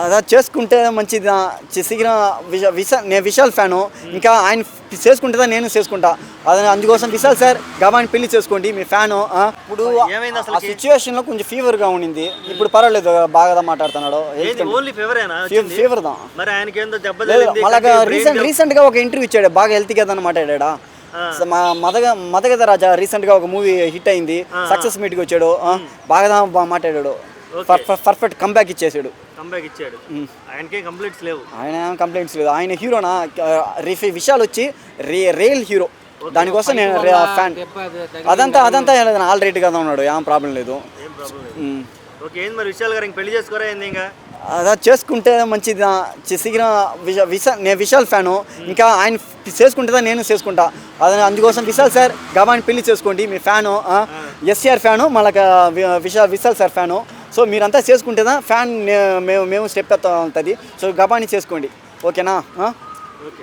అలా చేసుకుంటే మంచిది. శీఘ్రం నేను విశాల్ ఫ్యాను, ఇంకా ఆయన చేసుకుంటుందా నేను చేసుకుంటా. అదే అందుకోసం విశాల్ సార్ గబాని పెళ్లి చేసుకోండి, మీ ఫ్యాను. ఇప్పుడు ఆ సిచ్యువేషన్లో కొంచెం ఫీవర్గా ఉండింది, ఇప్పుడు పర్వాలేదు, బాగా మాట్లాడుతున్నాడు. ఫీవర్ దా మళ్ళా రీసెంట్గా ఒక ఇంటర్వ్యూ ఇచ్చాడు, బాగా హెల్తీ కదా అని మాట్లాడా. మదగద రాజా రీసెంట్గా ఒక మూవీ హిట్ అయింది, సక్సెస్ మీట్కి వచ్చాడు, బాగా మాట్లాడాడు, పర్ఫెక్ట్ కంబ్యాక్ ఇచ్చేసాడు. ఆయన కంప్లైంట్స్ లేదు, ఆయన హీరోనా. విశాల్ వచ్చి రియల్ హీరో, దానికోసం నేను ఫ్యాన్. అదంతా ఆల్ రైట్ కదా ఉన్నాడు, ఏం ప్రాబ్లం లేదు. అలా చేసుకుంటే మంచిది. శీఘ్రం నేను విశాల్ ఫ్యాను, ఇంకా ఆయన చేసుకుంటుందా నేను చేసుకుంటా. అదే అందుకోసం విశాల్ సార్ గబాని పెళ్లి చేసుకోండి, మీ ఫ్యాను. ఎస్ఆర్ ఫ్యాను, మళ్ళీ విశాల్ సార్ ఫ్యాను. సో మీరంతా చేసుకుంటేదా ఫ్యాన్ మేము స్టెప్ ఎత్తా ఉంటుంది. సో గబాని చేసుకోండి, ఓకేనా.